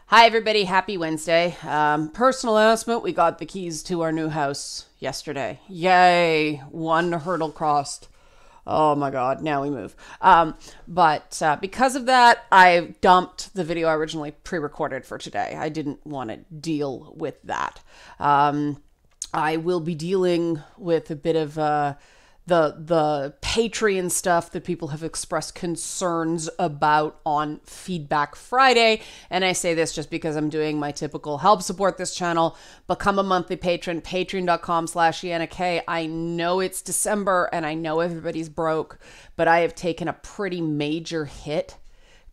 Hi, everybody. Happy Wednesday. Personal announcement. We got the keys to our new house yesterday. Yay. One hurdle crossed. Oh my God. Now we move. But because of that, I dumped the video I originally pre-recorded for today. I didn't want to deal with that. I will be dealing with a bit of the Patreon stuff that people have expressed concerns about on Feedback Friday. And I say this just because I'm doing my typical help support this channel. Become a monthly patron, patreon.com/YannaK. I know it's December and I know everybody's broke, but I have taken a pretty major hit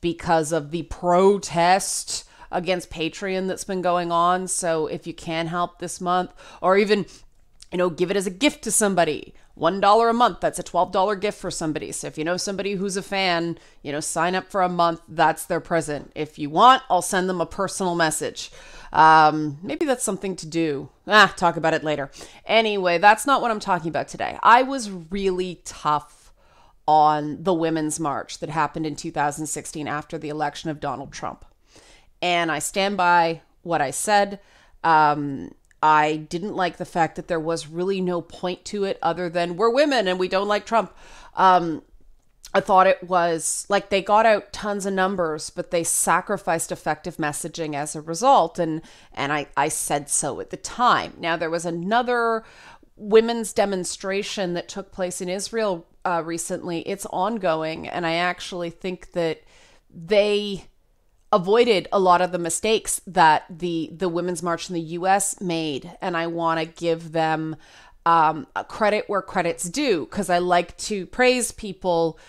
because of the protest against Patreon that's been going on. So if you can help this month, or even, give it as a gift to somebody, $1 a month, that's a $12 gift for somebody. So if you know somebody who's a fan, sign up for a month. That's their present. If you want, I'll send them a personal message. Maybe that's something to do. Talk about it later. Anyway, that's not what I'm talking about today. I was really tough on the Women's March that happened in 2016 after the election of Donald Trump. And I stand by what I said. I didn't like the fact that there was really no point to it other than we're women and we don't like Trump. I thought it was like they got out tons of numbers, but they sacrificed effective messaging as a result. And I said so at the time. Now, there was another women's demonstration that took place in Israel recently. It's ongoing. And I actually think that they avoided a lot of the mistakes that the Women's March in the U.S. made. And I want to give them credit where credit's due, because I like to praise people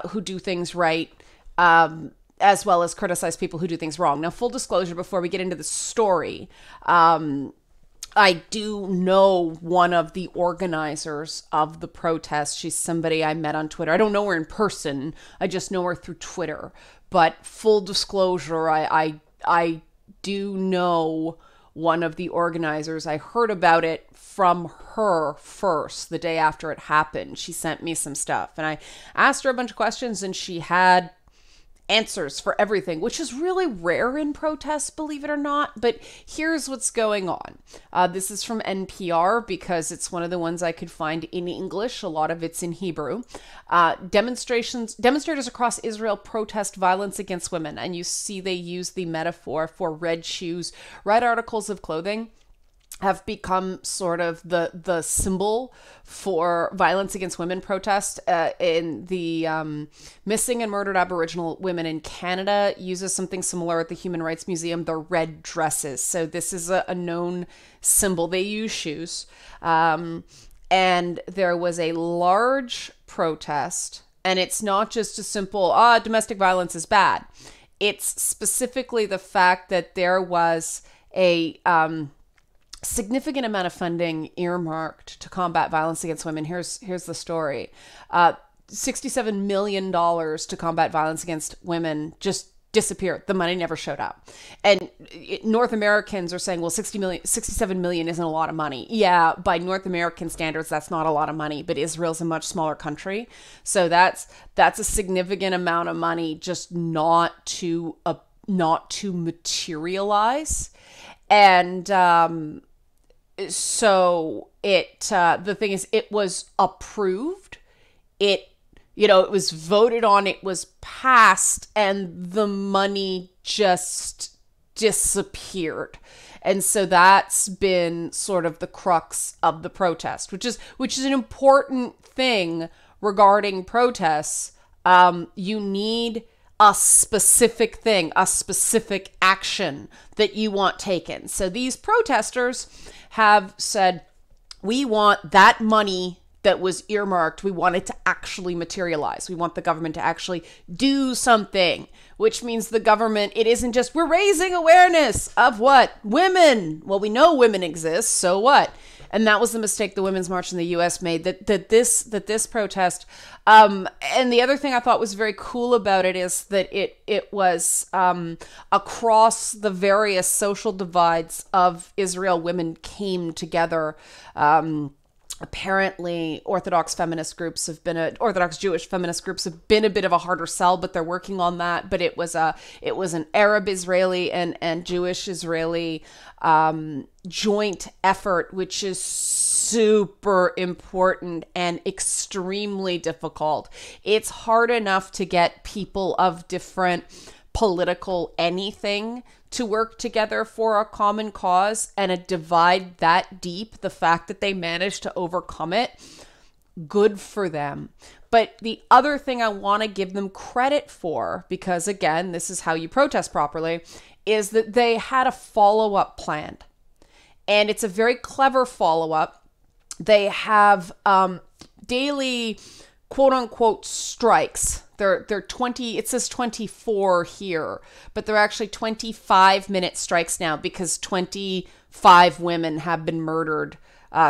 who do things right, as well as criticize people who do things wrong. Now, full disclosure, before we get into the story, I do know one of the organizers of the protest. She's somebody I met on Twitter. I don't know her in person. I just know her through Twitter. But full disclosure, I do know one of the organizers. I heard about it from her first, the day after it happened. She sent me some stuff and I asked her a bunch of questions and she had answers for everything, which is really rare in protests, believe it or not. But here's what's going on. This is from NPR because it's one of the ones I could find in English. A lot of it's in Hebrew. Demonstrators across Israel protest violence against women. And you see they use the metaphor for red shoes. Red articles of clothing have become sort of the symbol for violence against women protest. In the Missing and Murdered Aboriginal Women in Canada uses something similar at the Human Rights Museum, the red dresses. So this is a known symbol. They use shoes. And there was a large protest, and it's not just a simple, domestic violence is bad. It's specifically the fact that there was a significant amount of funding earmarked to combat violence against women. Here's the story. $67 million to combat violence against women just disappeared. The money never showed up. And North Americans are saying, well, 67 million isn't a lot of money. Yeah, by North American standards, that's not a lot of money, but Israel's a much smaller country. So that's a significant amount of money just not to materialize. And so the thing is, it was approved. It was voted on, it was passed, and the money just disappeared. And so that's been sort of the crux of the protest, which is an important thing regarding protests. You need a specific thing, a specific action that you want taken. So these protesters have said, we want that money that was earmarked, we want it to actually materialize. We want the government to actually do something, which means the government, it isn't just, we're raising awareness of what? Women. Well, we know women exist, so what? And that was the mistake the Women's March in the U.S. made, that this protest. And the other thing I thought was very cool about it is that it was across the various social divides of Israel, women came together. apparently Orthodox Jewish feminist groups have been a bit of a harder sell, but they're working on that. But it was an Arab Israeli and Jewish Israeli joint effort, which is super important and extremely difficult. It's hard enough to get people of different political anything to work together for a common cause, and a divide that deep, the fact that they managed to overcome it, good for them. But the other thing I want to give them credit for, because again, this is how you protest properly, is that they had a follow-up planned. And it's a very clever follow-up. They have daily quote-unquote strikes. They're 20, it says 24 here, but they're actually 25-minute strikes now because 25 women have been murdered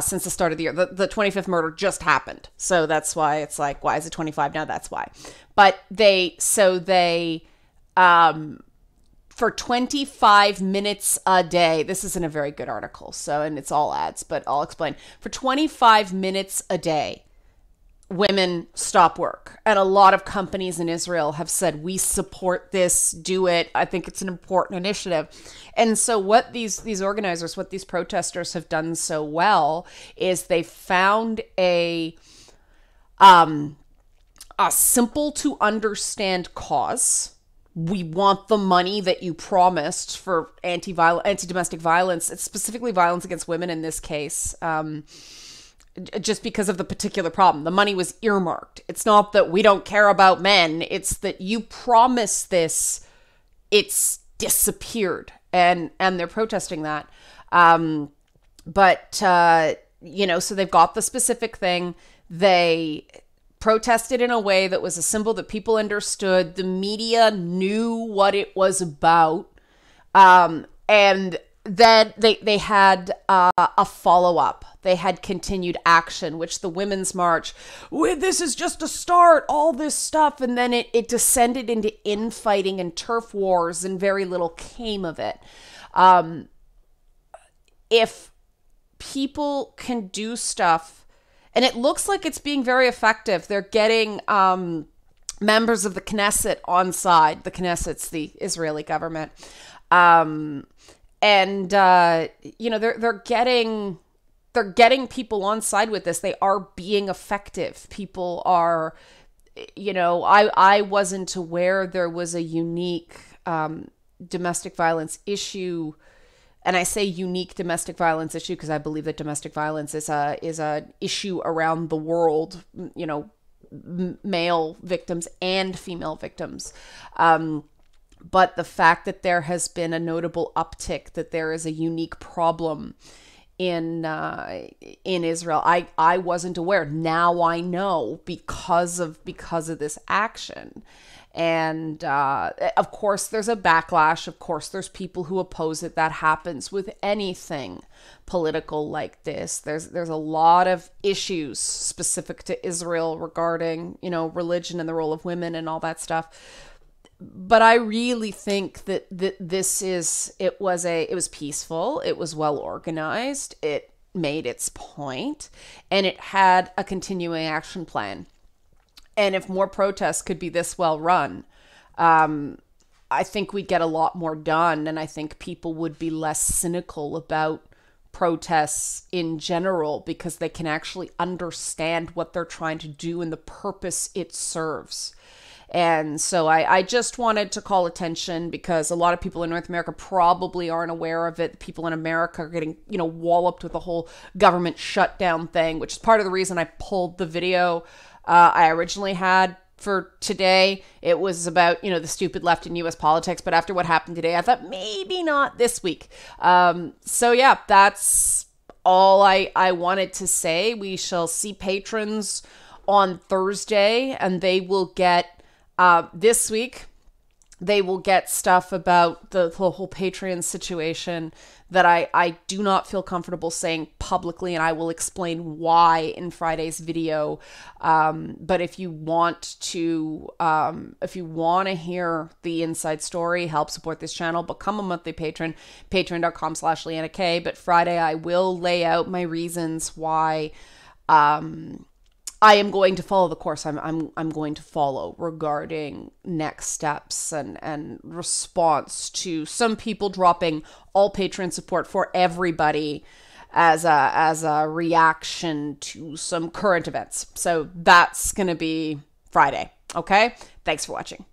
since the start of the year. The 25th murder just happened. So that's why it's like, why is it 25 now? That's why. But for 25 minutes a day, this isn't a very good article, so, and it's all ads, but I'll explain. For 25 minutes a day, women stop work. And a lot of companies in Israel have said, we support this, do it. I think it's an important initiative. And so what these organizers, what these protesters have done so well is they found a simple to understand cause. We want the money that you promised for anti-domestic violence. It's specifically violence against women in this case. Just because of the particular problem. The money was earmarked. It's not that we don't care about men. It's that you promised this, it's disappeared. And they're protesting that. So they've got the specific thing. They protested in a way that was a symbol that people understood. The media knew what it was about. And then they had a follow-up. They had continued action, which the Women's March, this is just a start, all this stuff. And then it descended into infighting and turf wars, and very little came of it. If people can do stuff, and it looks like it's being very effective, they're getting members of the Knesset on side. The Knesset's the Israeli government. They're getting people on side with this. They are being effective. People are, I wasn't aware there was a unique domestic violence issue. And I say unique domestic violence issue because I believe that domestic violence is a issue around the world, male victims and female victims. But the fact that there has been a notable uptick, that there is a unique problem in Israel, I wasn't aware. Now I know because of this action. And of course there's a backlash. Of course there's people who oppose it. That happens with anything political like this. There's a lot of issues specific to Israel regarding, religion and the role of women and all that stuff. But I really think that it was peaceful. It was well organized. It made its point, and it had a continuing action plan. And if more protests could be this well run, I think we'd get a lot more done. And I think people would be less cynical about protests in general because they can actually understand what they're trying to do and the purpose it serves. And so I just wanted to call attention because a lot of people in North America probably aren't aware of it. People in America are getting, walloped with the whole government shutdown thing, which is part of the reason I pulled the video I originally had for today. It was about, the stupid left in U.S. politics. But after what happened today, I thought maybe not this week. So yeah, that's all I wanted to say. We shall see patrons on Thursday, and they will get this week, they will get stuff about the whole Patreon situation that I do not feel comfortable saying publicly, and I will explain why in Friday's video. But if you want to hear the inside story, help support this channel, become a monthly patron, patreon.com/Leanna K. But Friday, I will lay out my reasons why I am going to follow the course I'm going to follow regarding next steps and response to some people dropping all Patreon support for everybody as a reaction to some current events. So that's going to be Friday. Okay? Thanks for watching.